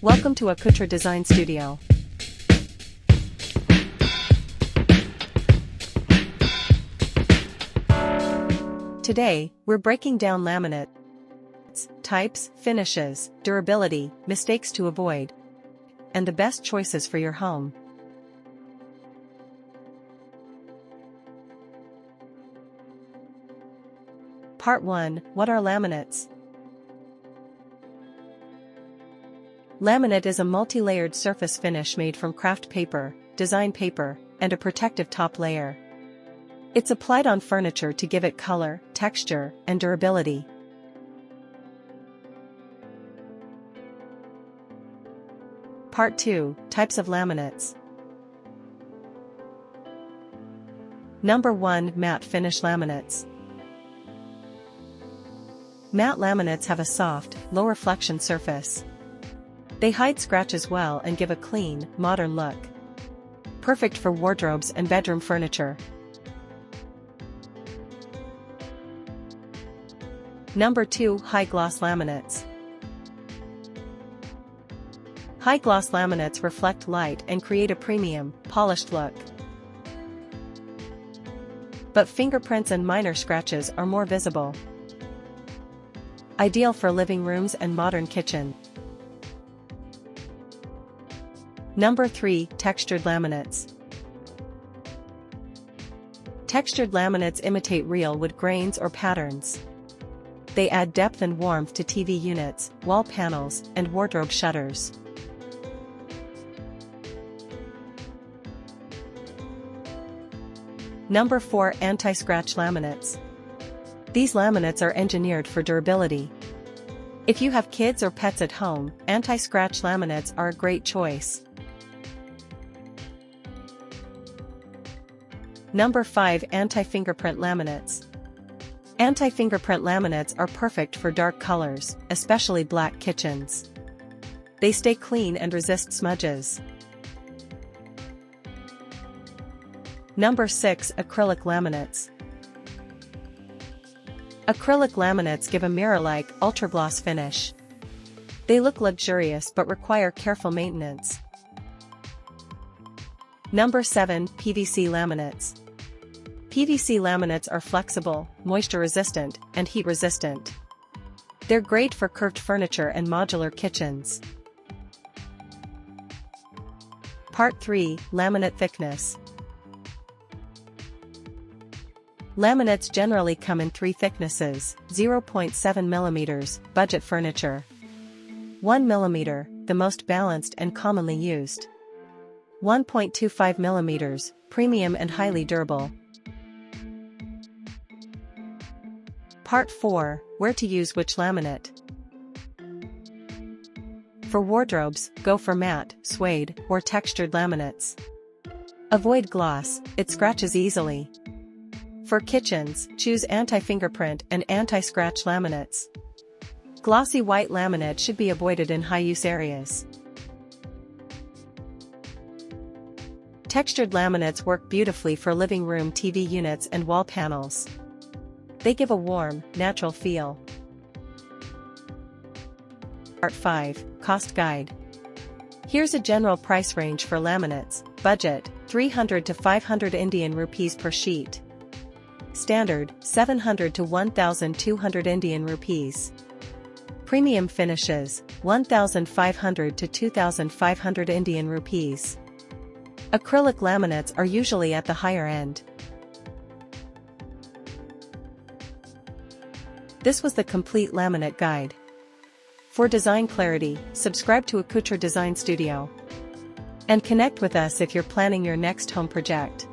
Welcome to Akutra Design Studio. Today, we're breaking down laminates, types, finishes, durability, mistakes to avoid, and the best choices for your home. Part 1. What are laminates? Laminate is a multi-layered surface finish made from craft paper, design paper, and a protective top layer. It's applied on furniture to give it color, texture, and durability. Part 2. Types of laminates. Number 1. Matte finish laminates. Matte laminates have a soft, low-reflection surface. They hide scratches well and give a clean, modern look. Perfect for wardrobes and bedroom furniture. Number 2. High-gloss laminates. High-gloss laminates reflect light and create a premium, polished look. But fingerprints and minor scratches are more visible. Ideal for living rooms and modern kitchen. Number 3. Textured laminates. Textured laminates imitate real wood grains or patterns. They add depth and warmth to TV units, wall panels, and wardrobe shutters. Number 4. Anti-scratch laminates. These laminates are engineered for durability. If you have kids or pets at home, anti-scratch laminates are a great choice. Number 5. Anti-fingerprint laminates. Anti-fingerprint laminates are perfect for dark colors, especially black kitchens. They stay clean and resist smudges. Number 6. Acrylic laminates. Acrylic laminates give a mirror-like, ultra-gloss finish. They look luxurious but require careful maintenance. Number 7. PVC laminates. PVC laminates are flexible, moisture-resistant, and heat-resistant. They're great for curved furniture and modular kitchens. Part 3. Laminate thickness. Laminates generally come in 3 thicknesses: 0.7 mm, budget furniture; 1 mm, the most balanced and commonly used; 1.25 mm, premium and highly durable. Part 4. Where to use which laminate. For wardrobes, go for matte, suede, or textured laminates. Avoid gloss, it scratches easily. For kitchens, choose anti-fingerprint and anti-scratch laminates. Glossy white laminate should be avoided in high-use areas. Textured laminates work beautifully for living room TV units and wall panels. They give a warm, natural feel. Part 5. Cost Guide. Here's a general price range for laminates. Budget, 300 to 500 Indian rupees per sheet. Standard, 700 to 1,200 Indian rupees. Premium finishes, 1,500 to 2,500 Indian rupees. Acrylic laminates are usually at the higher end. This was the complete laminate guide. For design clarity, subscribe to Akutra Design Studio. And connect with us if you're planning your next home project.